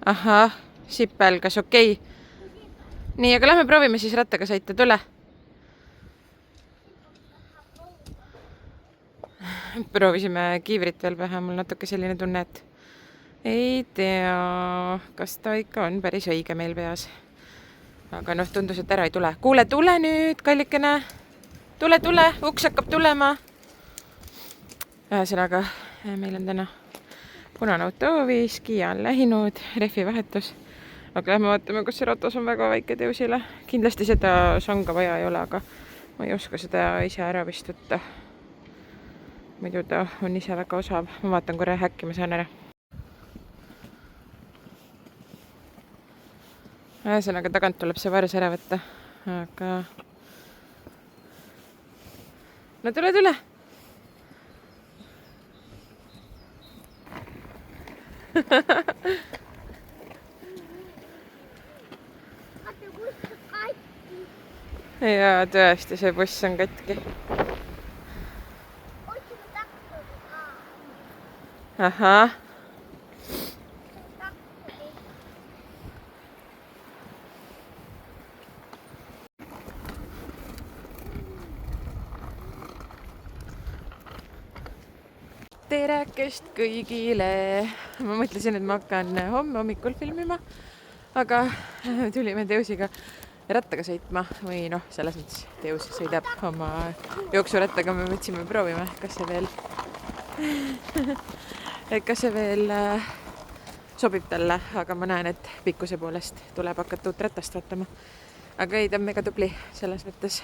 ahah, sipel, kas okei? Nii, aga lähme proovime siis rattaga sõita, tule. Proovisime kiivrit veel pähe, mul natuke selline tunne, et ei tea, kas ta ikka on päris õige meil peas. Aga noh, tundus, et ära ei tule. Kuule, tule nüüd, kallikene. Tule, uks hakkab tulema. Ühesõnaga, meil on täna punane autoovis, Kiia on lähinud, rehvi vahetus. Aga lähme vaatame, kas see ratas on väga väike teusile. Kindlasti seda sanga vaja ei ole, aga ma ei oska seda ise ära vist võtta. Muidu ta on ise väga osav. Ma vaatan korra, äkki ma saan ära. Ühesõnaga tagant tuleb see vars ära võtta. Aga... no tule! Jaa, tõesti, see buss on katki. Ahah. Terekest kõigile. Ma mõtlesin, et ma hakkan homme hommikul filmima, aga tulime Teusiga rattaga sõitma või noh, selles mõttes Teus sõidab oma jooksurattaga. Me võtsime proovime, kas see veel sobib talle, aga ma näen, et pikkuse poolest tuleb hakata uut ratast vaatama. Aga ei, ta on mega tubli, selles mõttes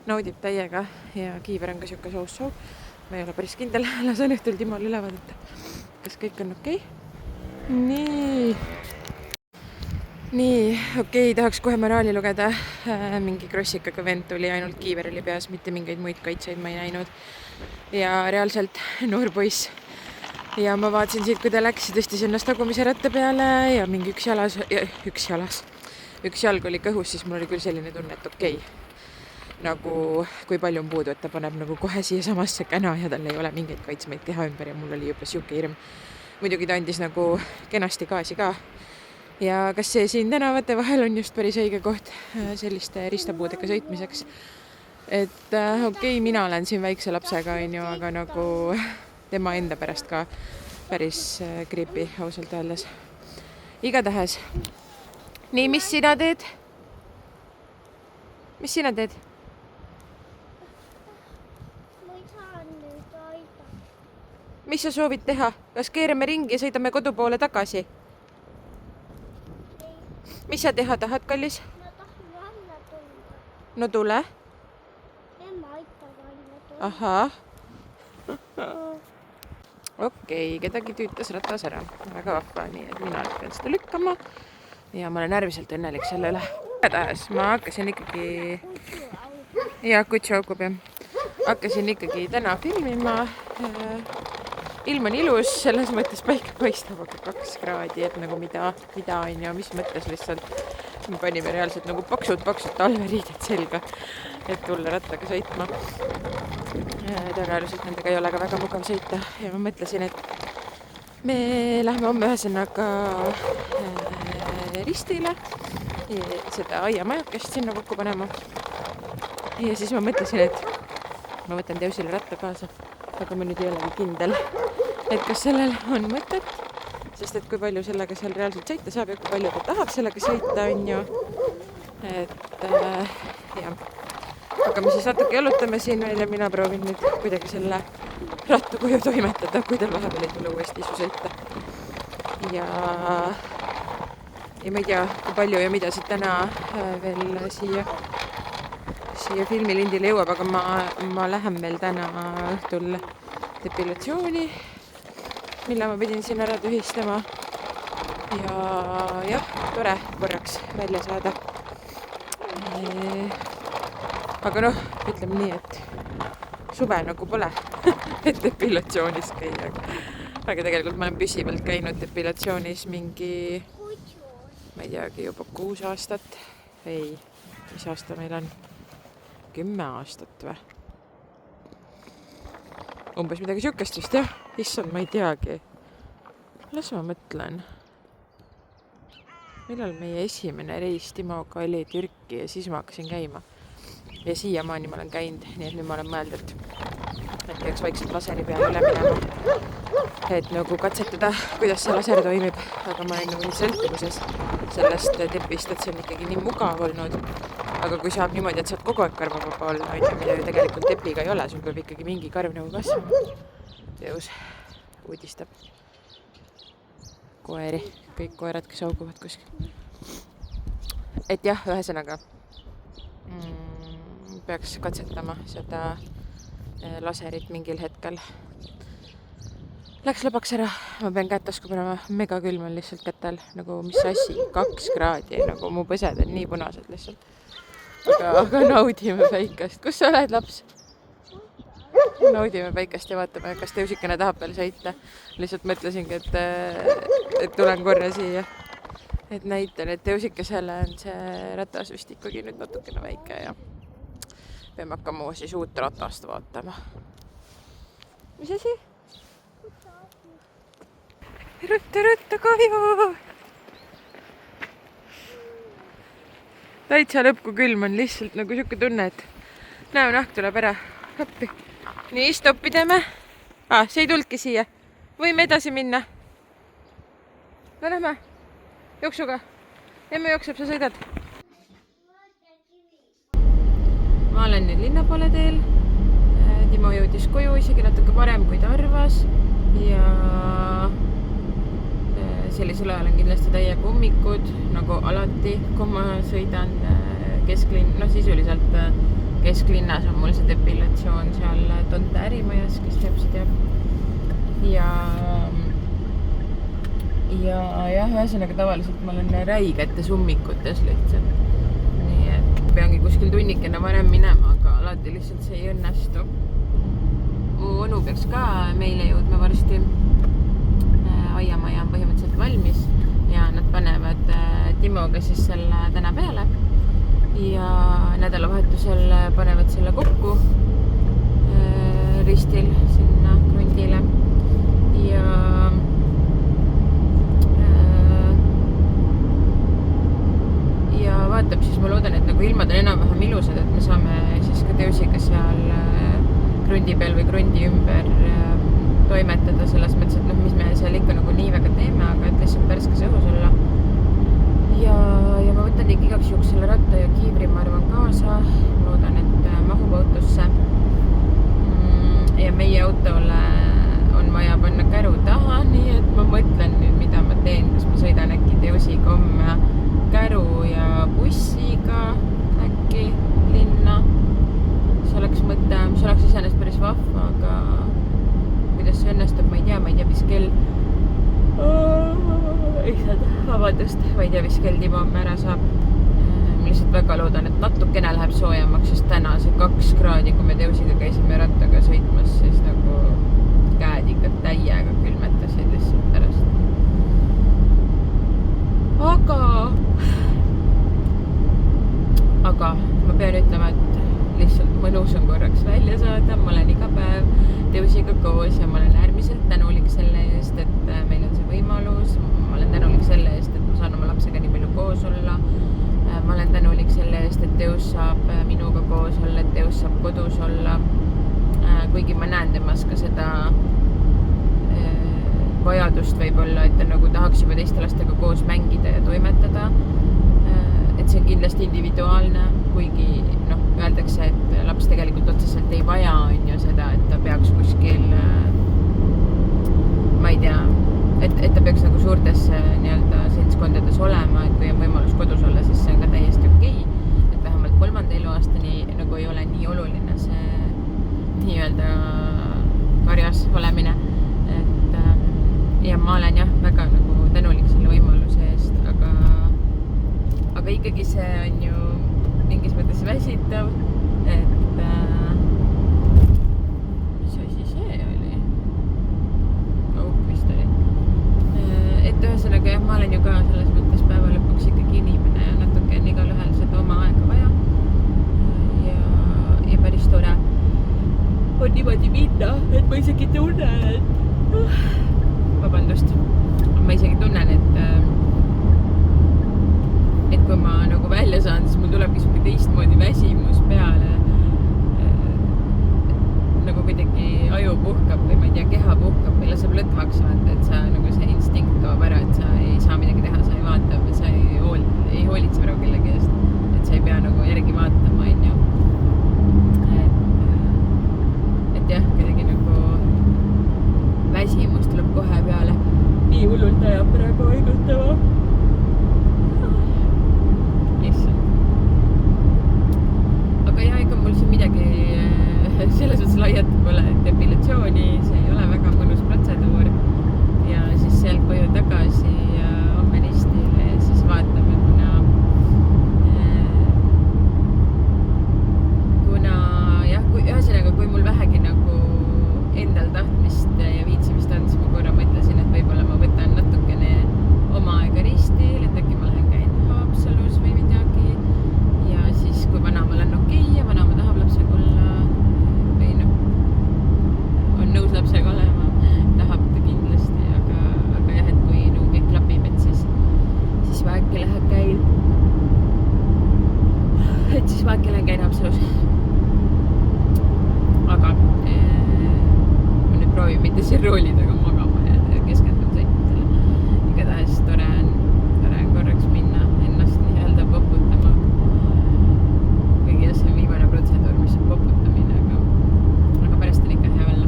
naudib täiega ja Kiiver on ka siuke soos-soo. Ma ei ole päris kindel, lasen õhtul Timol üle vaadata, kas kõik on okei. Nii, okei, tahaks kohe moraali lugeda. Mingi krossikaga vend tuli, ainult Kiiver oli peas, mitte mingeid muid kaitseid ma ei näinud. Ja reaalselt noor poiss. Ja ma vaatasin siit, kui ta läks, tõstis ennast tagumise ratta peale ja mingi üks jalg oli kõhus, siis mul oli küll selline tunne, et okei. Nagu kui palju on puudu, et ta paneb nagu kohe siia samasse käna ja tal ei ole mingeid kaitsmeid keha ümber ja mul oli juba siuke hirm. Muidugi ta andis nagu kenasti gaasi ka. Ja kas see siin tänavate vahel on just päris õige koht selliste ristapuudega sõitmiseks. Et okei, mina olen siin väikse lapsega, aga nagu tema enda pärast ka päris creepy ausalt öeldes. Igatahes. Nii, mis sina teed? Mis sina teed? Mis sa soovid teha? Kas keerame ringi ja sõidame kodu poole tagasi? Mis sa teha tahad, kallis? Ma tahan välja tulla. No tule. Ema aitab välja tulla. Ahah. Okei, kedagi tüütas ratas ära. Väga vahva, nii et mina pean seda lükkama. Ja ma olen ärviselt õnnelik selle üle. Igatahes ma hakkasin ikkagi... Ja, kutsu aukub jah. Hakkasin ikkagi täna filmima. Ilm on ilus, selles mõttes päike paistab, aga 2 kraadi, et nagu mida on ja mis mõttes lihtsalt me panime reaalselt nagu paksud talveriided selga, et tulla rattaga sõitma. Tõenäoliselt nendega ei ole ka väga mugav sõita ja ma mõtlesin, et me lähme homme ühesõnaga ristile seda aiamajakest sinna kokku panema. Ja siis ma mõtlesin, et ma võtan Teusile ratta kaasa, aga ma nüüd ei olegi kindel, et kas sellel on mõtet, sest et kui palju sellega seal reaalselt sõita saab ja kui palju ta tahab sellega sõita, on ju. Et jah, hakkame siis natuke jalutame siin veel ja mina proovin nüüd kuidagi selle rattu koju toimetada, kui tal vahepeal ei tule uuesti isu sõita. Ja ma ei tea, kui palju ja mida siit täna veel siia filmilindile jõuab, aga ma lähen veel täna õhtul depilatsiooni, mille ma pidin siin ära tühistama. Ja jah, tore korraks välja saada. Aga noh, ütleme nii, et suve nagu pole, et depilatsioonis käia. Aga tegelikult ma olen püsivalt käinud depilatsioonis mingi, ma ei teagi, juba 6 aastat. Ei, mis aasta meil on? 10 aastat või? Umbes midagi siukest vist, jah. Issand, ma ei teagi. Las ma mõtlen. millal meie esimene reis Timoga oli Türki ja siis ma hakkasin käima. Ja siiamaani ma olen käinud, nii et nüüd ma olen mõelnud, et peaks vaikselt laseri peale üle minema. Et nagu katsetada, kuidas see laser toimib, aga ma olen nagu nii sõltuvuses sellest tepist, et see on ikkagi nii mugav olnud. Aga kui saab niimoodi, et saad kogu aeg karvavaba olla, mida ju tegelikult tepiga ei ole, sul peab ikkagi mingi karv nagu kasvama. Teus uudistab koeri, kõik koerad, kes auguvad kuskil. Et jah, ühesõnaga peaks katsetama seda laserit mingil hetkel. Läks lõbaks ära, ma pean käed tasku panema, mega külm on lihtsalt kätel, nagu mis asi, 2 kraadi, nagu mu põsed on nii punased lihtsalt. Aga naudime päikest. Kus sa oled, laps? Naudime päikest ja vaatame, kas Teusikene tahab veel sõita. Lihtsalt mõtlesingi, et tulen korra siia. Et näitan, et Teusikesele on see ratas vist ikkagi nüüd natukene väike ja peame hakkama siis uut ratast vaatama. Mis asi? Rutta kahju! Täitsa lõpku külm on lihtsalt nagu siuke tunne, et näonahk tuleb ära. Appi. Nii, stoppi teeme. See ei tulnudki siia. Võime edasi minna. No lähme. Jooksuga. Emme jookseb, sa sõidad. Ma olen nüüd linna poole teel. Timo jõudis koju isegi natuke varem, kui ta arvas. Ja sellisel ajal on kindlasti täiega ummikud, nagu alati, kui ma sõidan sisuliselt kesklinnas on mul see depilatsioon seal Tonte ärimajas, kes teab, see teab. Ja jah, ühesõnaga tavaliselt ma olen räigetes ummikutes lihtsalt. Nii et peangi kuskil tunnikene varem minema, aga alati lihtsalt see ei õnnestu. Mu onu peaks ka meile jõudma varsti. Aiamaja on põhimõtteliselt valmis ja nad panevad Timoga siis selle täna peale ja nädalavahetusel panevad selle kokku ristil sinna krundile ja vaatab siis, ma loodan, et nagu ilmad on enam-vähem ilusad, et me saame siis ka Teusiga seal krundi peal või krundi ümber toimetada selles mõttes, et mis me seal ikka nagu nii väga teeme, aga et lihtsalt pärskes õhus olla. Ja ma võtan igaks juhuks selle ratta ja kiivri, ma arvan, kaasa. Loodan, et mahub autosse. Ja meie autole on vaja panna käru taha, nii et ma mõtlen nüüd, mida ma teen, kas ma sõidan äkki Teusiga homme käru ja bussiga äkki linna. See oleks mõte, mis oleks iseenesest päris vahva, aga kuidas see õnnestub, ma ei tea, mis kell vabandust, ma ei tea, mis kell Timo ära saab. Ma lihtsalt väga loodan, et natukene läheb soojamaks, sest täna see 2 kraadi, kui me Teusiga käisime rattaga sõitmas, siis nagu käed ikka täiega külmetasid lihtsalt pärast. Aga ma pean ütlema, et lihtsalt mõnus on korraks välja saada, ma olen iga päev Teusiga koos ja ma olen äärmiselt tänulik selle eest, et meil on see võimalus. Ma olen tänulik selle eest, et ma saan oma lapsega nii palju koos olla. Ma olen tänulik selle eest, et Teus saab minuga koos olla, et Teus saab kodus olla. Kuigi ma näen temas ka seda vajadust võib-olla, et ta nagu tahaks juba teiste lastega koos mängida ja toimetada. Et see on kindlasti individuaalne, kuigi öeldakse, et laps tegelikult otseselt ei vaja on ju seda, et ta peaks kuskil, ma ei tea, et ta peaks nagu suurtes nii-öelda seltskondades olema, et kui on võimalus kodus olla, siis see on ka täiesti okei. Et vähemalt 3. eluaastani nagu ei ole nii oluline see nii-öelda karjas olemine. Ja ma olen jah väga nagu tänulik selle võimaluse eest, aga ikkagi see on ju mingis mõttes väsitav, et mis asi see oli? Vist oli. Et ühesõnaga jah, ma olen ju ka selles mõttes päeva lõpuks ikkagi inimene ja natuke on igal ühel seda oma aega vaja ja päris tore on niimoodi minna, et ma isegi tunnen, et vabandust, ma isegi tunnen, et hullult ajab praegu haigutama. Issand. Aga jah, ega mul siin midagi selles mõttes laiat pole, et epilatsiooni, see ei ole väga mõnus protseduur. Ja siis sealt koju tagasi homme ristile ja siis vaatame, kuna jah, ühesõnaga, kui mul vähegi nagu endal tahtmist ja viitsimist on, siis ma korra mõtlesin, et võib-olla ma võtan natukene oma aega ristil, et äkki ma lähen käin Haapsalus või midagi. Ja siis, kui vanaemal on okei ja vanaema tahab lapsega olla või noh, on nõus lapsega olema, tahab ta kindlasti, aga jah, et kui nagu kõik klapib, et siis ma äkki lähen käin. Et siis ma äkki lähen käin Haapsalus. Aga ma nüüd proovin mitte siin rooli taga magama ja keskendun sõitmisele. Igatahes tore on korraks minna ennast nii-öelda poputama. Kuigi jah, see on viimane protseduur, mis on poputamine, aga pärast on ikka hea olla.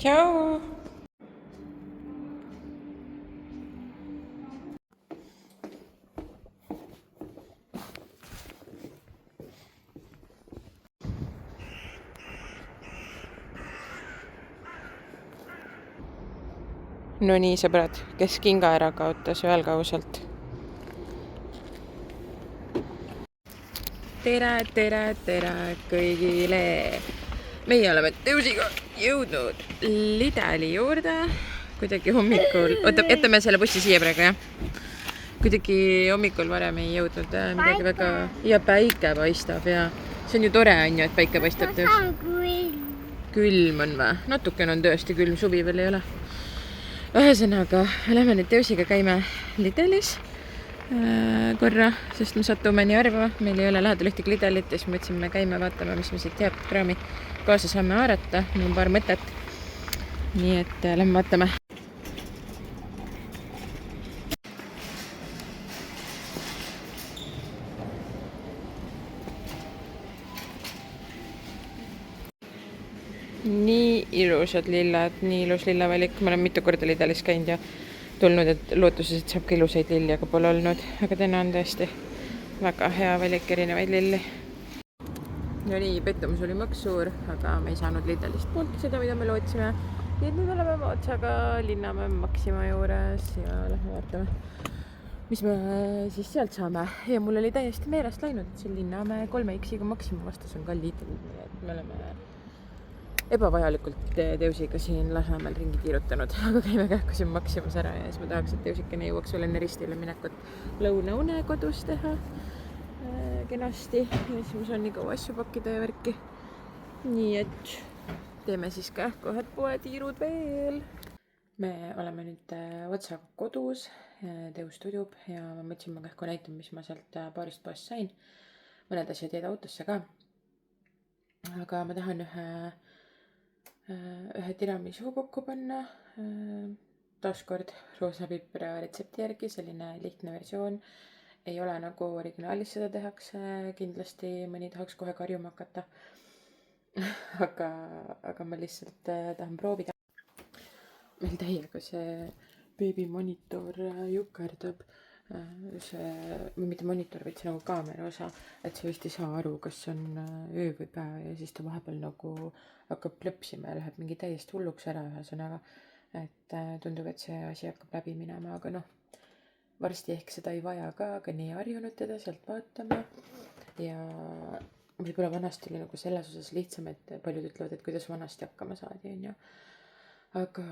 Tšau! No nii, sõbrad, kes kinga ära kaotas, öelge ausalt. Tere kõigile! Meie oleme Tõusiga jõudnud Lidli juurde. Kuidagi hommikul... Oota, jätame selle bussi siia praegu, jah? Kuidagi hommikul varem ei jõudnud midagi väga... Ja päike paistab, ja... See on ju tore, on ju, et päike paistab tõus. Külm on või? Natukene on tõesti külm, suvi veel ei ole. Ühesõnaga, lähme nüüd Tõusiga käime Lidlis korra, sest me satume nii harva, meil ei ole lähedal ühtegi Lidlit ja siis mõtlesime käime vaatama, mis me siit head kraami kaasa saame haarata. Mul on paar mõtet. Nii et lähme vaatame. Nii ilusad lillad, nii ilus lillavalik. Ma olen mitu korda Lidlis käinud ja tulnud, et lootuses, et saab ka ilusaid lilli, aga pole olnud. Aga täna on tõesti väga hea valik erinevaid lilli. No nii, pettumus oli maks suur, aga me ei saanud Lidlist poolt seda, mida me lootsime. Nii et nüüd oleme oma otsaga Linnamäe Maxima juures ja lähme vaatame, mis me siis sealt saame. Ja mul oli täiesti meelest läinud, et see Linnamäe 3X-iga Maxima vastus on ka Lidl. Nii et me oleme ebavajalikult Tõusiga siin Lasnamäel ringi tiirutanud, aga käime kähku siin Maximas ära ja siis ma tahaks, et Tõusikene jõuaks veel enne ristile minekut lõunaune kodus teha kenasti ja siis ma saan nii kaua asju pakkida ja värki. Nii et teeme siis kähku ühed poetiirud veel. Me oleme nüüd otsaga kodus, Tõus tudub ja ma mõtlesin, ma kähku näitan, mis ma sealt paarist poest sain. Mõned asjad jäid autosse ka. Aga ma tahan ühe tiramisu kokku panna, taaskord roosapipra retsepti järgi, selline lihtne versioon, ei ole nagu originaalis seda tehakse, kindlasti mõni tahaks kohe karjuma hakata, aga ma lihtsalt tahan proovida. Meil täiega see beebimonitor jukerdab, või mitte monitor, vaid see nagu kaamera osa, et sa vist ei saa aru, kas on öö või päev ja siis ta vahepeal nagu hakkab plõpsima ja läheb mingi täiesti hulluks ära ühesõnaga, et tundub, et see asi hakkab läbi minema, aga noh, varsti ehk seda ei vaja ka, aga nii harjunud teda sealt vaatama ja võib-olla vanasti oli nagu selles osas lihtsam, et paljud ütlevad, et kuidas vanasti hakkama saadi, on ju. Aga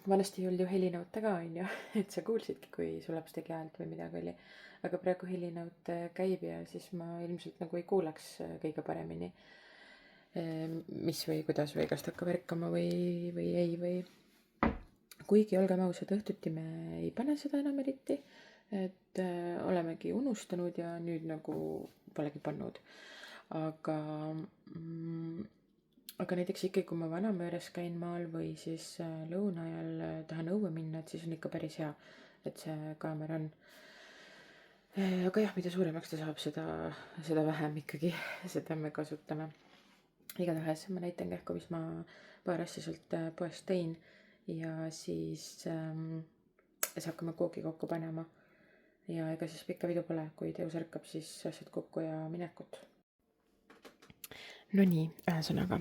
vanasti ei olnud ju helinõute ka, on ju, et sa kuulsidki, kui su laps tegi häält või midagi oli. Aga praegu helinõut käib ja siis ma ilmselt nagu ei kuulaks kõige paremini, mis või kuidas või kas ta hakkab ärkama või ei või. Kuigi olgem ausad, õhtuti me ei pane seda enam eriti, et olemegi unustanud ja nüüd nagu polegi pannud. aga aga näiteks ikkagi, kui ma vanaema juures käin maal või siis lõuna ajal tahan õue minna, et siis on ikka päris hea, et see kaamera on. Aga jah, mida suuremaks ta saab, seda vähem ikkagi seda me kasutame. Igatahes ma näitan kähku, mis ma paar asja sealt poest tõin ja siis hakkame kooki kokku panema. Ja ega siis pikka pidu pole, kui Teus ärkab, siis asjad kokku ja minekut. No nii, ühesõnaga,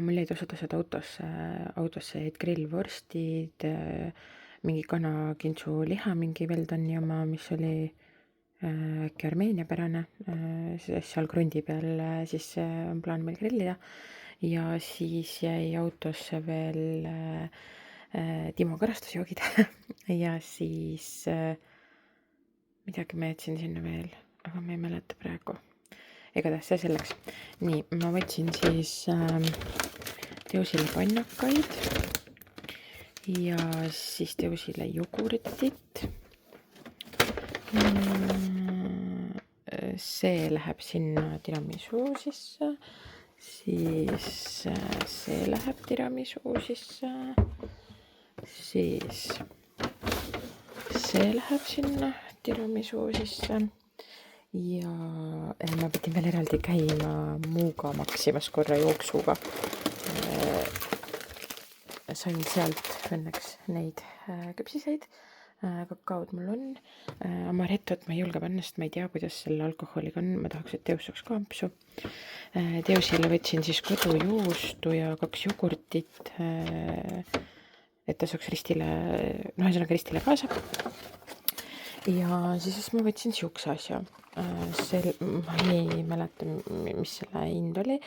mul jäid osad asjad autosse jäid grillvorstid, mingi kanakintsu liha, mingi Veldani oma, mis oli äkki Armeenia pärane, seal krundi peal siis on plaan meil grillida. Ja siis jäi autosse veel Timo karastusjoogid ja siis midagi ma jätsin sinna veel, aga ma ei mäleta praegu. Igatahes see selleks. Nii, ma võtsin siis Teusile pannakaid ja siis Teusile jogurtit. See läheb sinna tiramisu sisse, siis see läheb tiramisu sisse, siis see läheb sinna tiramisu sisse. Ja ma pidin veel eraldi käima muuga maksimas korra jooksuga. Sain sealt õnneks neid küpsiseid, kakaod mul on. Amarettot ma ei julge panna, sest ma ei tea, kuidas selle alkoholiga on. Ma tahaks, et Teus saaks ka ampsu. Teusile võtsin siis kodujuustu ja 2 jogurtit, et ta saaks ristile kaasa. Ja siis ma võtsin siukse asja. Ma ei mäleta, mis selle hind oli,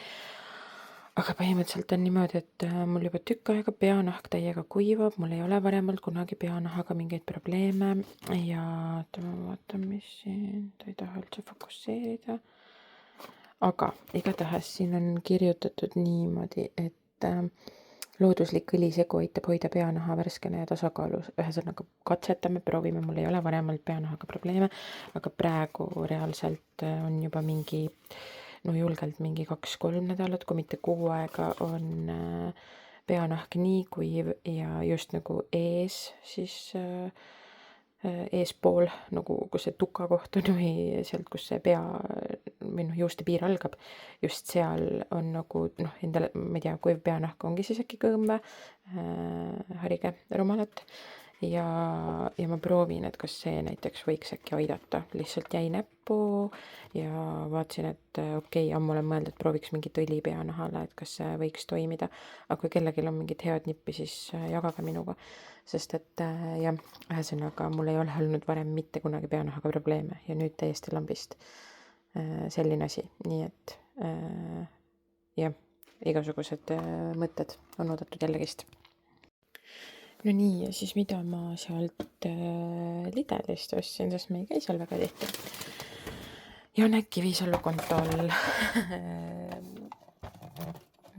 aga põhimõtteliselt on niimoodi, et mul juba tükk aega peanahk täiega kuivab, mul ei ole varem olnud kunagi peanahaga mingeid probleeme ja ma vaatan, mis siin, ta ei taha üldse fokusseerida, aga igatahes siin on kirjutatud niimoodi, et looduslik õlisegu aitab hoida peanaha värskena ja tasakaalus. Ühesõnaga katsetame, proovime, mul ei ole varem olnud peanahaga probleeme, aga praegu reaalselt on juba julgelt mingi 2-3 nädalat, kui mitte kuu aega on peanahk nii kuiv ja just nagu eespool, nagu kus see tuka koht on või sealt, kus see pea või juuste piir algab, just seal on nagu endale, ma ei tea, kuiv peanahk ongi siis äkki kõõmbe, harige rumalat ja ma proovin, et kas see näiteks võiks äkki aidata. Lihtsalt jäi näppu ja vaatasin, et okei, ammu olen mõelnud, et prooviks mingit õli peanahale, et kas see võiks toimida, aga kui kellelgi on mingit head nippi, siis jagage minuga. Sest et jah, ühesõnaga mul ei ole olnud varem mitte kunagi peanahaga probleeme ja nüüd täiesti lambist selline asi, nii et jah, igasugused mõtted on oodatud jällegist. No nii, ja siis mida ma sealt Lidlist ostsin, sest me ei käi seal väga tihti. Ja on äkki Viisalu-kontol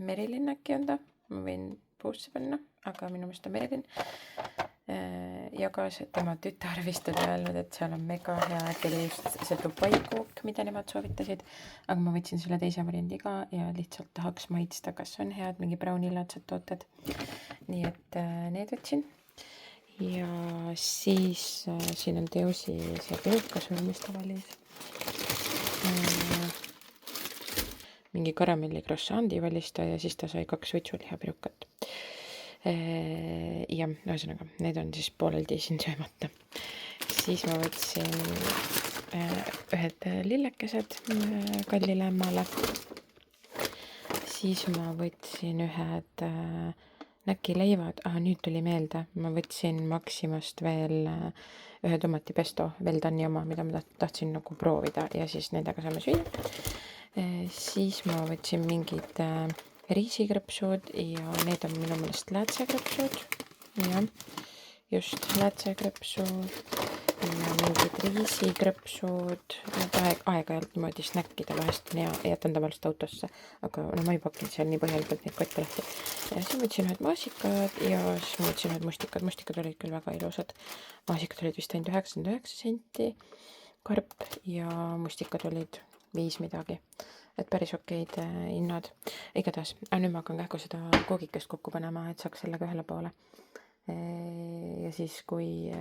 Merilin äkki on ta, ma võin puusse panna, aga minu meelest on Merilin. Jagas, et tema tütar vist oli öelnud, et seal on mega hea, äkki oli just see Dubai kook, mida nemad soovitasid, aga ma võtsin selle teise variandi ka ja lihtsalt tahaks maitsta, kas on head, mingi braunilaadsed tooted. Nii et need võtsin. Ja siis siin on Teusi see peukasvõi, mis ta valis. Mingi karamelli croissandi valis ta ja siis ta sai 2 võtsulihapirukat. Ja ühesõnaga, need on siis pooleldi siin söömata. Siis ma võtsin ühed lillekesed kallile emmale. Siis ma võtsin ühed näkileivad. Nüüd tuli meelde, ma võtsin Maximast veel ühe tomatipesto, Veldani oma, mida ma tahtsin nagu proovida ja siis nendega saame süüa. Siis ma võtsin mingid riisikrõpsud ja need on minu meelest läätsekrõpsud. Jah, just läätsekrõpsud ja mingid riisikrõpsud. Aeg-ajalt niimoodi snäkkida vahest on hea, jätan tavaliselt autosse, aga ma ei pakkinud seal nii põhjalikult neid kotte lahti. Ja siis ma võtsin ühed maasikad ja siis ma võtsin ühed mustikad. Mustikad olid küll väga ilusad. Maasikad olid vist ainult 99 senti, karp ja mustikad olid 5 midagi. et päris okeid hinnad. Igatahes, nüüd ma hakkan kähku seda koogikest kokku panema, et saaks sellega ühele poole. Ja siis, kui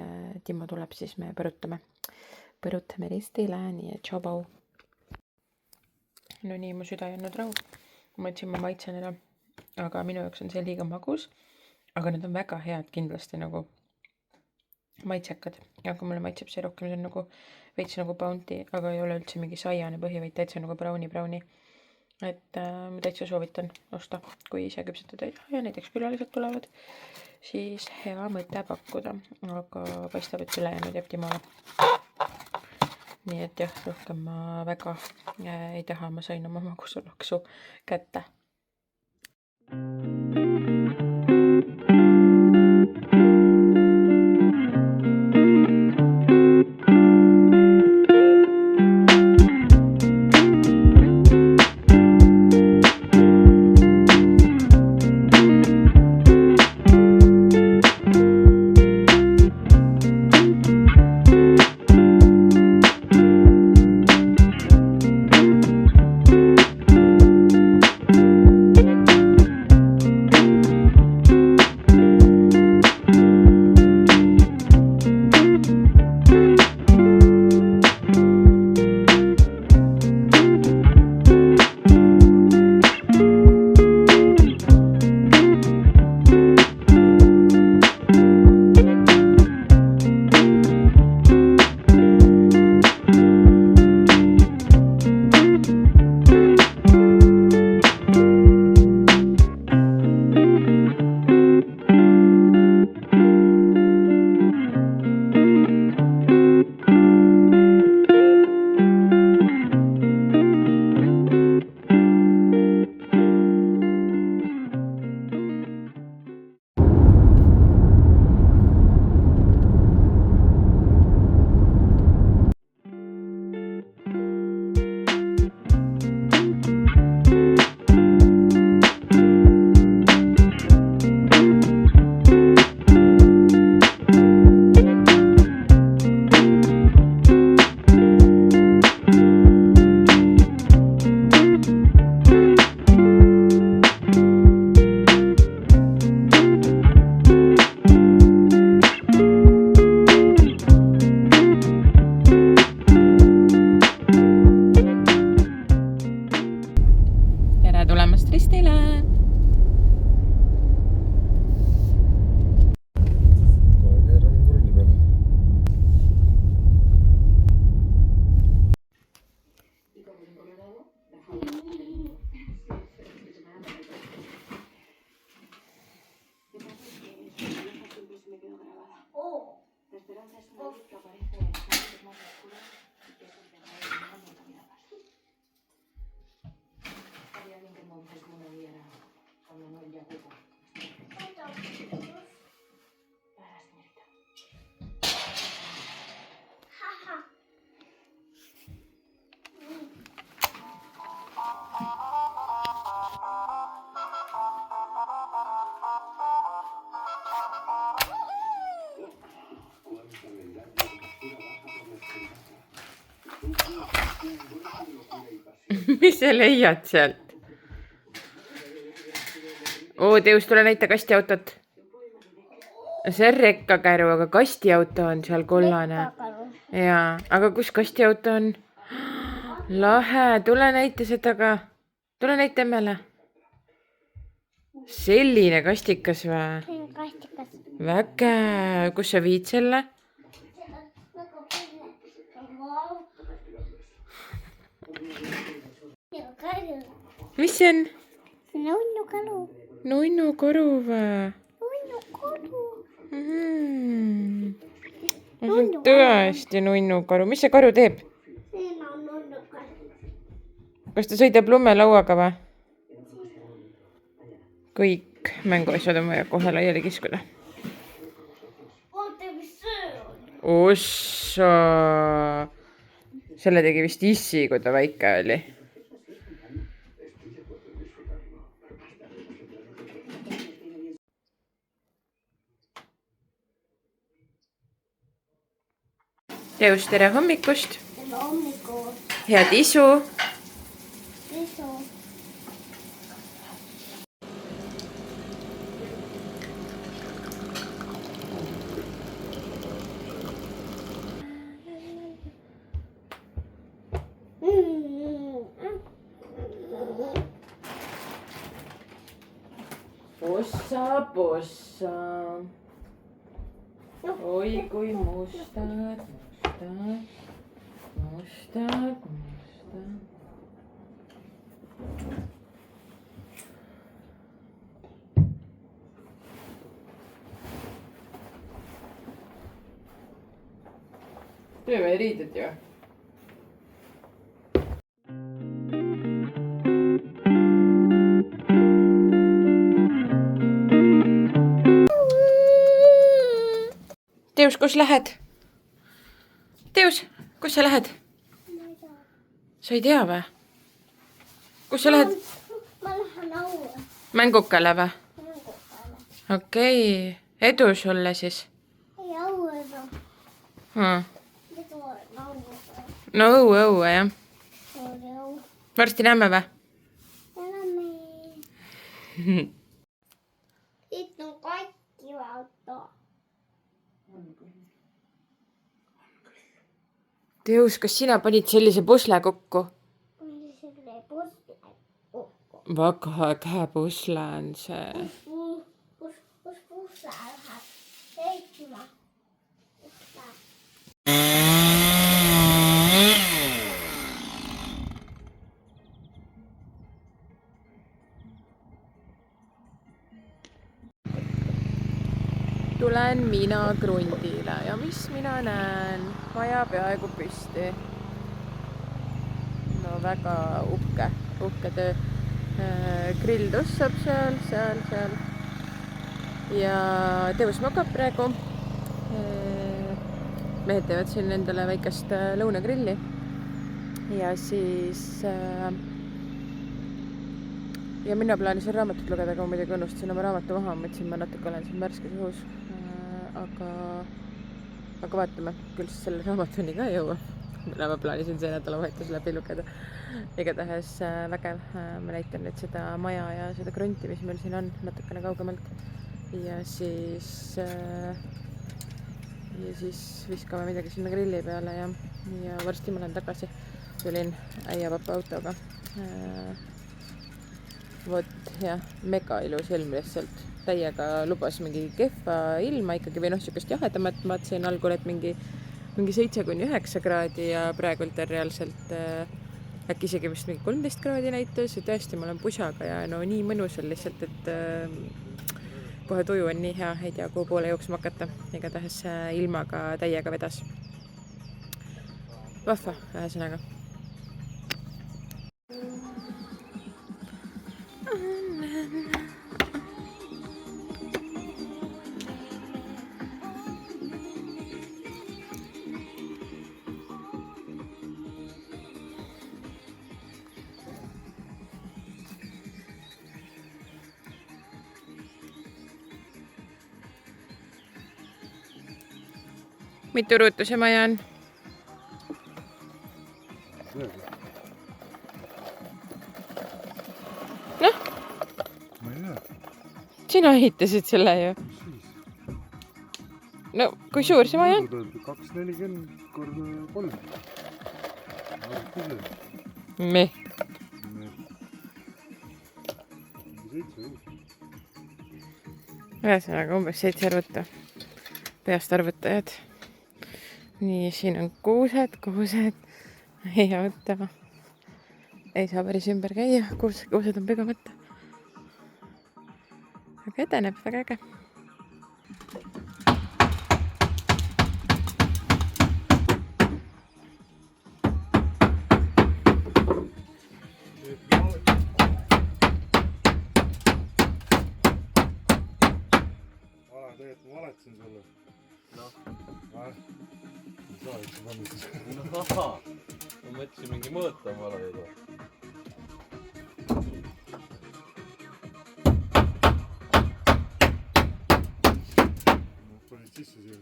Timmo tuleb, siis me põrutame ristile, nii et tšau-pau. No nii, mu süda ei olnud rahu. Ma mõtlesin, ma maitsen enam, aga minu jaoks on see liiga magus. Aga need on väga head kindlasti nagu maitsekad. Aga mulle maitseb see rohkem, see on nagu veits nagu Bounty, aga ei ole üldse mingi saiane põhi, vaid täitsa nagu brownie. Et ma täitsa soovitan osta, kui ise küpsetada ei taha ja näiteks külalised tulevad, siis hea mõte pakkuda. Aga paistab, et ülejäänud jääb Timole. Nii et jah, rohkem ma väga ei taha, ma sain oma magusalaksu kätte. Mis sa leiad sealt? Teus, tule näita kastiautot. See on rekkakäru, aga kastiauto on seal kollane. Jaa, aga kus kastiauto on? Lahe, tule näita seda ka. Tule näita emmele. Selline kastikas või? Kastikas. Vägev, kus sa viid selle? Mis see on? Nunnukalu. Nunnukoru või? Nunnukalu. See on tõesti nunnukaru. Mis see karu teeb? Siin on nunnukalu. Kas ta sõidab lumelauaga või? Kõik mänguasjad on vaja kohe laiali kiskuda. Oota, mis see on? Ossa! Selle tegi vist issi, kui ta väike oli. Teus, tere hommikust! Tere hommikust! Head isu! Mis Iso. Possa. Oi kui mustad. Teeme riided ju. Teus, kus lähed? Teus, kus sa lähed? Sa ei tea või? Kus sa lähed? Ma lähen aue. Mängukale või? Mängukale. Okei. Edu sulle siis. Ei auega. Edu on auega. No õue jah. Suuri au. Varsti näeme või? Täname. Siit on kaikki auto. Teus, kas sina panid sellise pusle kokku? Selline pusle kokku. Väga äge pusle on see. Kus pusle läheb? Seitsme. Tulen mina krundile ja mis mina näen? Maja peaaegu püsti. No väga uhke töö. Grill tussab seal. Ja Teus magab praegu. Mehed teevad siin endale väikest lõunagrilli. Ja siis... Ja mina plaanisin raamatut lugeda, aga ma muidugi unustasin oma raamatu maha. Mõtlesin, ma natuke olen siin värskes õhus. Aga vaatame, küll siis selle raamatuni ka jõua. Mille ma plaanisin see nädalavahetus läbi lugeda. Igatahes vägev. Ma näitan nüüd seda maja ja seda krunti, mis meil siin on natukene kaugemalt. Ja siis viskame midagi sinna grilli peale ja varsti ma lähen tagasi. Tulin äiapapa autoga. Vot jah, mega ilus ilm lihtsalt. Täiega lubas mingi kehva ilma ikkagi või siukest jahedamat. Ma vaatasin algul, et mingi 7–9 kraadi ja praegult on reaalselt äkki isegi vist mingi 13 kraadi näitus ja tõesti ma olen pusaga ja no nii mõnus on lihtsalt, et kohe tuju on nii hea, ei tea kuhu poole jooksma hakata. Igatahes ilmaga täiega vedas. Vahva, ühesõnaga. Mitu ruutu see maja on? Noh? Ma ei tea. Sina ehitasid selle ju. No, kui suur see maja on? 240 × 3. Meh. 7. Ühesõnaga umbes 7 ruutu. Peast arvutajad. Nii, siin on kuused. Ja võtta. Ei saa päris ümber käia. Kuused on pügamata. Aga edeneb väga äge. Tegelikult ma valetasin sulle. Ei saa üldse panna. Ahaa, ma mõtlesin mingi mõõta vale juba. Panid sisse siia.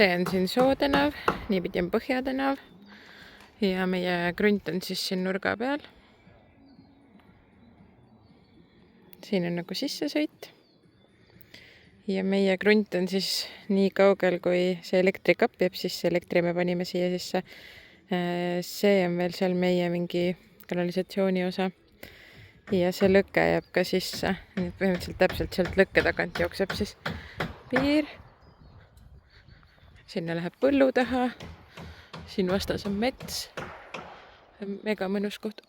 see on siin Soo tänav, niipidi on Põhja tänav ja meie krunt on siis siin nurga peal. Siin on nagu sissesõit ja meie krunt on siis nii kaugel, kui see elektrikapp jääb sisse, elektri me panime siia sisse. See on veel seal meie mingi kanalisatsiooni osa ja see lõke jääb ka sisse, nii et põhimõtteliselt täpselt sealt lõkke tagant jookseb siis piir. Sinna läheb põllu taha, siin vastas on mets, mega mõnus koht.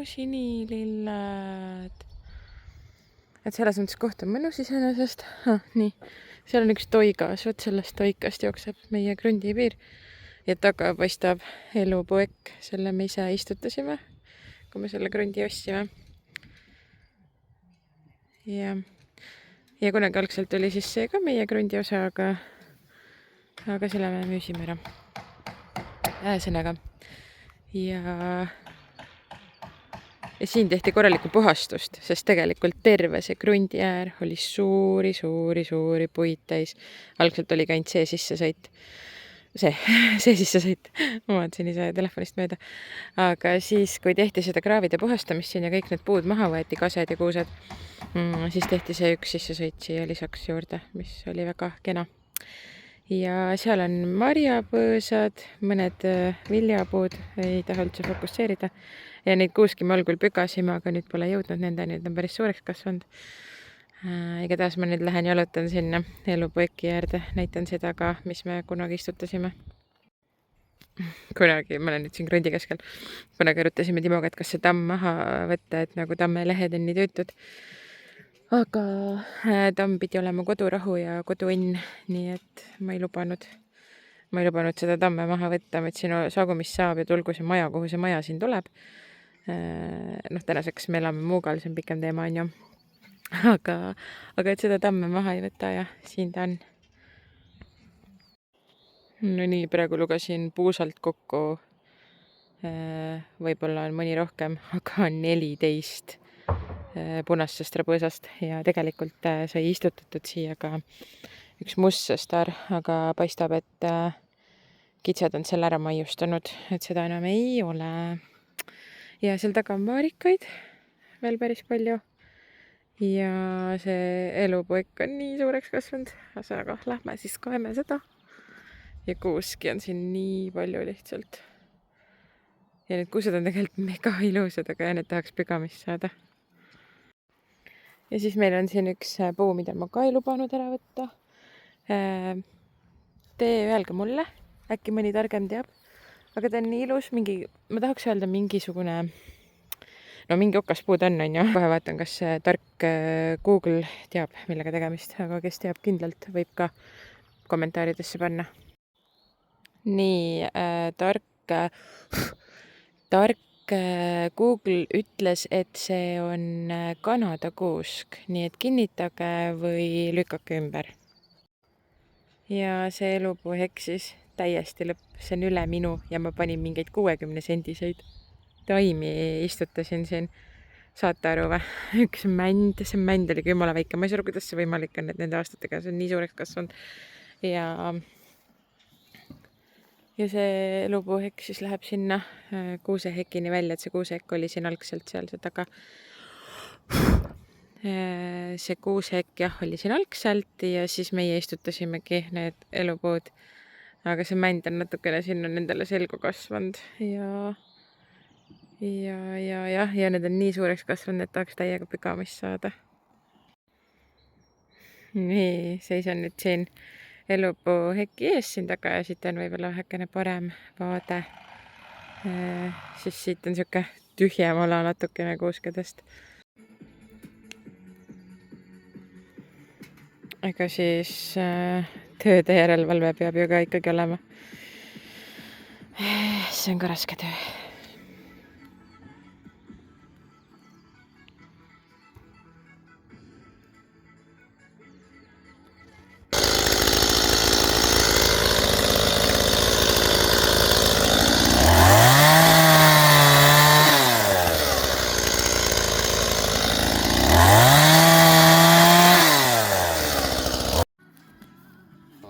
Sinililled. Et selles mõttes koht on mõnus iseenesest. Nii, seal on üks toigas, võt sellest toikast jookseb meie krundipiir ja taga paistab elupoek, selle me ise istutasime, kui me selle krundi ostsime. Ja kunagi algselt oli siis see ka meie krundi osa, aga selle me müüsime ära. Ühesõnaga. Ja siin tehti korralikku puhastust, sest tegelikult terve see krundi äär oli suuri puid täis. Algselt oli ka ainult see sissesõit. See sissesõit. Ma vaatasin ise telefonist mööda. Aga siis, kui tehti seda kraavide puhastamist siin ja kõik need puud maha võeti, kased ja kuused, siis tehti see üks sissesõit siia lisaks juurde, mis oli väga kena. Ja seal on marjapõõsad, mõned viljapuud, ei taha üldse fokusseerida. Ja neid kuuski me algul pügasime, aga nüüd pole jõudnud nende, nüüd on päris suureks kasvanud. Igatahes ma nüüd lähen jalutan sinna elupoeki äärde, näitan seda ka, mis me kunagi istutasime. Kunagi, ma olen nüüd siin krundi keskel, kunagi arutasime Timoga, et kas see tamm maha võtta, et nagu tamme lehed on nii tüütud. Aga tamm pidi olema kodurahu ja koduõnn, nii et ma ei lubanud seda tamme maha võtta, et siin saagumist saab ja tulgu see maja, kuhu see maja siin tuleb. Tänaseks me elame Muugal, see on pikem teema, on ju. Aga et seda tamme maha ei võta ja siin ta on. No nii, praegu lugesin puusalt kokku, võib-olla on mõni rohkem, aga 14 punastest rabõõsast ja tegelikult sai istutatud siia ka üks mustsõstar, aga paistab, et kitsed on selle ära maiustanud, et seda enam ei ole. Ja seal taga on maarikaid veel päris palju ja see elupoek on nii suureks kasvanud, aga lähme siis kaeme seda. Ja kuuski on siin nii palju lihtsalt. Ja need kuused on tegelikult mega ilusad, aga need tahaks pügamist saada. Ja siis meil on siin üks puu, mida ma ka ei lubanud ära võtta. Tee öelge mulle, äkki mõni targem teab. Aga ta on nii ilus, ma tahaks öelda mingisugune, mingi okaspuud on ju. Kohe vaatan, kas tark Google teab, millega tegemist, aga kes teab kindlalt, võib ka kommentaaridesse panna. Nii, tark Google ütles, et see on Kanada kuusk, nii et kinnitage või lükake ümber. Ja see elupuu eksis täiesti lõpp, see on üle minu ja ma panin mingeid 60 sendiseid taimi istutasin siin. Saate aru või? Üks mänd, see mänd oli jumala väike, ma ei saa aru, kuidas see võimalik on, et nende aastatega see on nii suureks kasvanud. Ja see elupuuhekk siis läheb sinna kuusehekini välja, et see kuusehekk oli siin algselt seal see taga. See kuusehekk jah, oli siin algselt ja siis meie istutasimegi need elupuud. Aga see mänd on natukene sinna nendele selgu kasvanud ja need on nii suureks kasvanud, et tahaks täiega pügamist saada. Nii, seisan nüüd siin elupuu heki ees siin taga ja siit on võib-olla vähekene parem vaade. Siis siit on siuke tühjem ala natukene kuuskedest. Ega siis tööde järelevalve peab ju ka ikkagi olema. See on ka raske töö.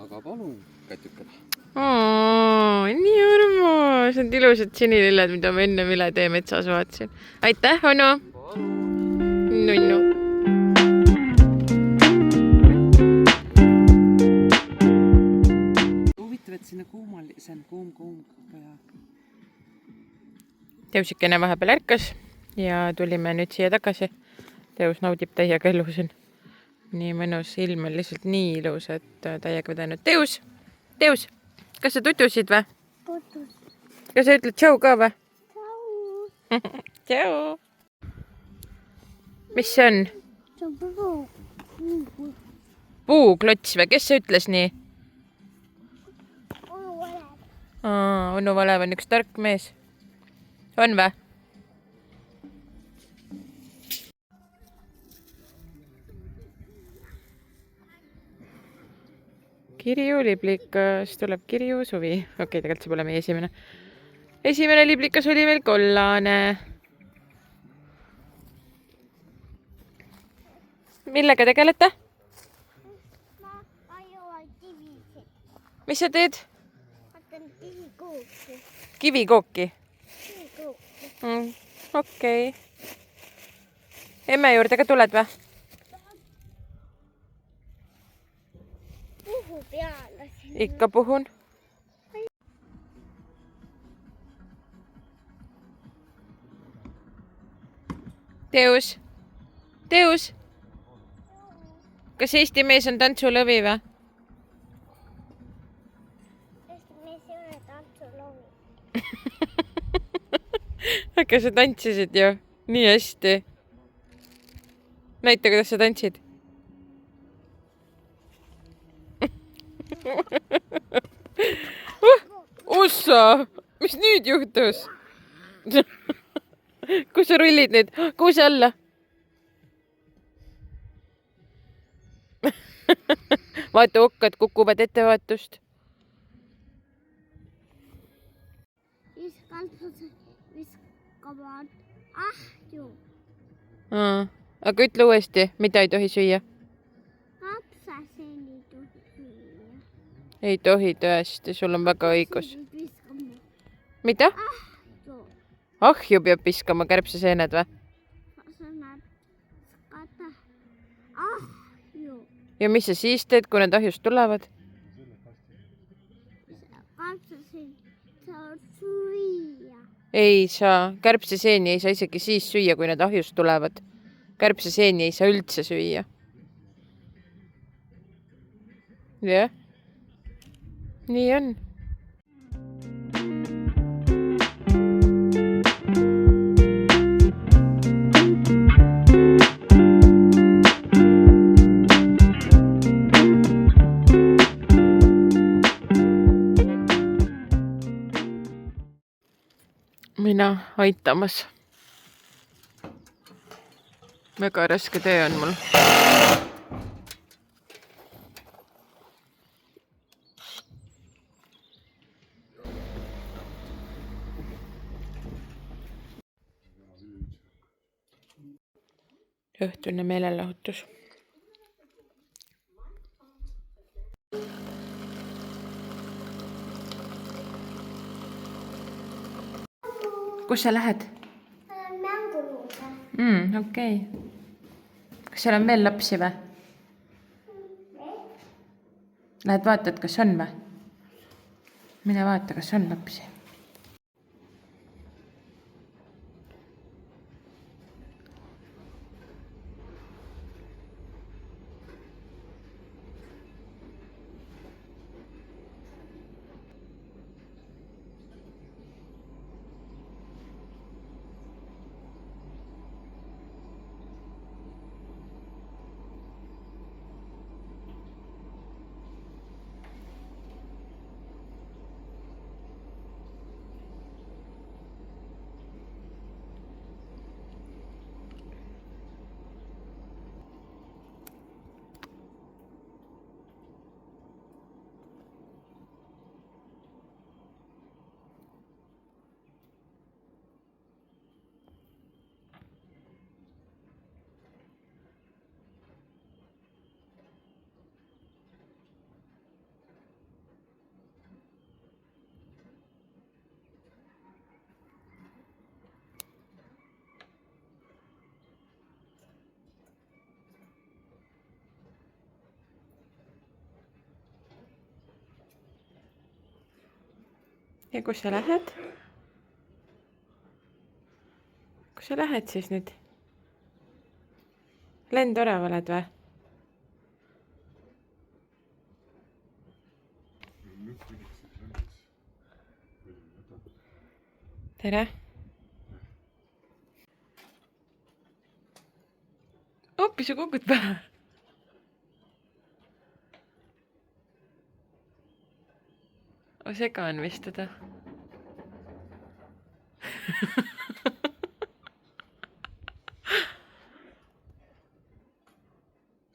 Aga palun, Katjuka. Nii armas, need ilusad sinililled, mida ma enne Vile tee metsas vaatasin. Aitäh, onu! Nunnu. Huvitav, et sinna kuumal, see on kuum ja Teusikene vahepeal ärkas ja tulime nüüd siia tagasi. Teus naudib täiega elu siin. Nii mõnus, ilm on lihtsalt nii ilus, et täiega vedanud. Teus! Teus! Kas sa tutusid või? Tutus. Kas sa ütled tšau ka või? Tšau. Tšau! Mis see on? See on puu. Puuklots või? Kes see ütles nii? Onu Valev. Onu Valev on üks tark mees. On või? Kirju liblikas tuleb Kirju suvi. Okei, tegelikult see pole meie esimene. Esimene liblikas oli meil kollane. Millega tegelete? Ma ajuan kivisid. Mis sa teed? Vaatan kivikuuki. Kivikooki. Kivikuuki. Okei. Emme juurde ka tuled või? Puhu peale. Ikka puhun. Teus. Teus. Kas Eesti mees on tantsulõvi või? Eesti mees ei ole tantsulovi. Aga sa tantsisid ju nii hästi. Näita, kuidas sa tantsid. Ossa! Mis nüüd juhtus? Kus sa rullid nüüd? Kuuse alla. Vaata, okkad kukuvad, ettevaatust. Viskavad ahju. Aga ütle uuesti, mida ei tohi süüa. Kapsaseni tohi süüa. Ei tohi tõesti, sul on väga õigus. Viskame Mida? ahju. Ahju peab viskama, kärbseseened või? Sõnad skata ahju. Ja mis sa siis teed, kui need ahjust tulevad? Kapsasen saad süüa. Ei saa, kärbseseeni ei saa isegi siis süüa, kui need ahjust tulevad. Kärbseseeni ei saa üldse süüa. Jah. Nii on. Mina aitamas. Väga raske töö on mul. Õhtune meelelahutus. Kus sa lähed? Mänguluude. Okei. Kas seal on veel lapsi või? Lähed vaatad, kas on või? Mine vaata, kas on lapsi. ja kus sa lähed? Kus sa lähed siis nüüd? Lendorav oled või? Tere! Hoopis sa kukud pähe! Sega on vist teda.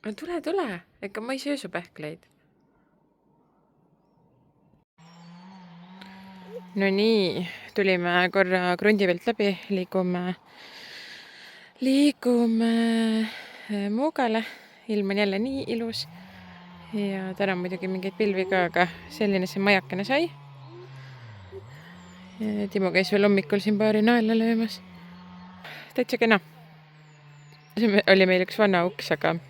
No tule, ega ma ei söö su pähkleid. No nii, tulime korra krundi pealt läbi, liigume Muugale. Ilm on jälle nii ilus. Ja täna muidugi mingeid pilvi ka, aga selline see majakene sai. Timo käis veel hommikul siin paari naela löömas. Täitsa kena. See oli meil üks vana uks, aga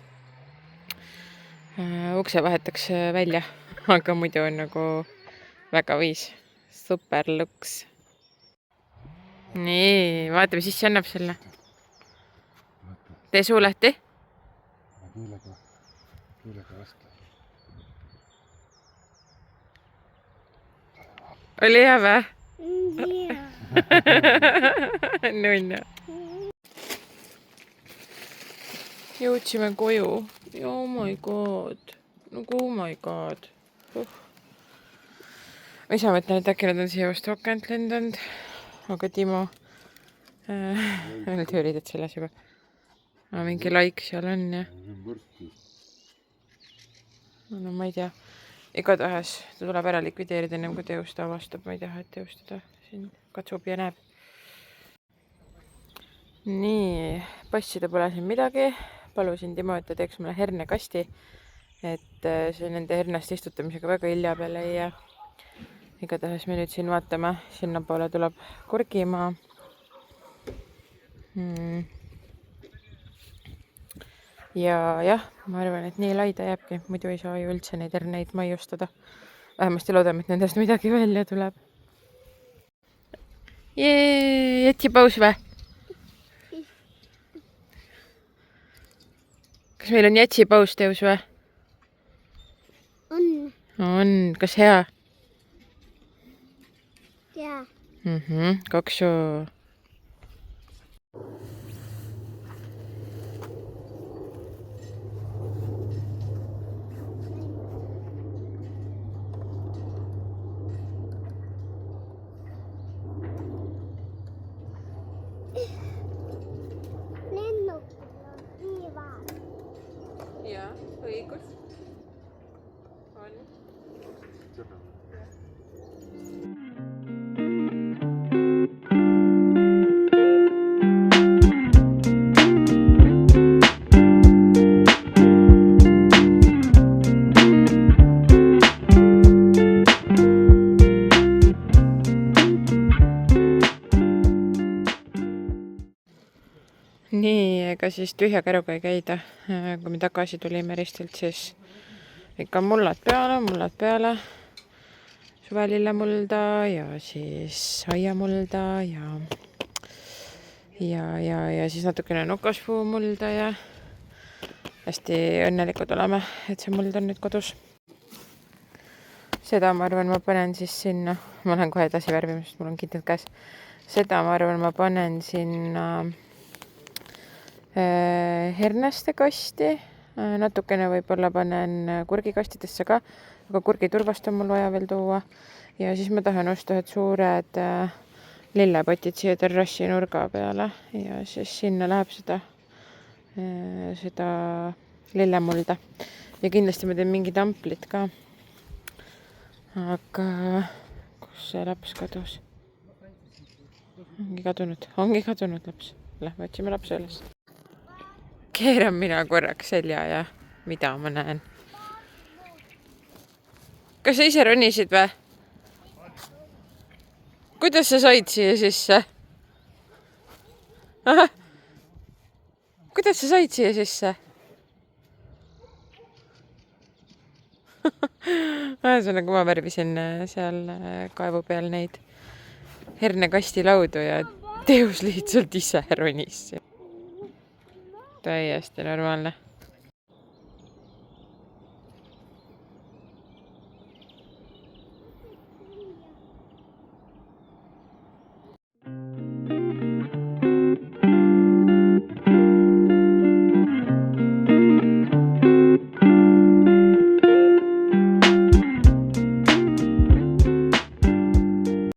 ukse vahetaks välja. Aga muidu on nagu väga viis. Super luks. Nii, vaatame, siis see annab selle. Tee suu lahti. Keelega vastu. Oli hea vä? Jaa. Nunna. Jõudsime koju. Oh my god. Oh my god. Ma ei saa mõtlen, et äkki nad on siia vastu akent lendanud. Aga Timo nüüd üritad selles juba. Mingi laik seal on ja. No ma ei tea. Igatahes ta tuleb ära likvideerida ennem kui teosta avastab. Ma ei taha, et teostada siin katsub ja näeb. Nii, passida pole siin midagi. Palusin Timo, et ta teeks mulle hernekasti. Et see nende hernest istutamisega väga hilja peale ei jää. Igatahes me nüüd siin vaatame. Sinna poole tuleb Kurgimaa. Ja jah, ma arvan, et nii laida jääbki. Muidu ei saa ju üldse neid herneid maiustada. Vähemasti loodame, et nendest midagi välja tuleb. Jee, jätsipaus või? Kas meil on jätsipaus teos või? On. Kas hea? Jaa. Kaksu. Jaa, õigus. On. Nii, ega siis tühja käruga ei käida. Kui me tagasi tulime Ristelt, siis ikka mullad peale. Suvelillemulda ja siis aiamulda ja siis natukene nukaspuumulda ja hästi õnnelikud oleme, et see muld on nüüd kodus. Seda ma arvan, ma panen siis sinna. Ma lähen kohe edasi värvima, sest mul on kindlalt käes. Seda ma arvan, ma panen sinna herneste kasti, natukene võib-olla panen kurgikastidesse ka, aga kurgiturvast on mul vaja veel tuua ja siis ma tahan osta ühed suured lillepotid siia terrassi nurga peale ja siis sinna läheb seda lillemulda ja kindlasti ma teen mingid amplid ka, aga kus see laps kadus? Ongi kadunud laps, lähme otsime lapse üles. Keeran mina korraks selja ja mida ma näen. Kas sa ise ronisid või? Kuidas sa said siia sisse? Kuidas sa said siia sisse? ühesõnaga ma värvisin seal kaevu peal neid hernekastilaudu ja Teus lihtsalt ise ronis. täiesti normaalne.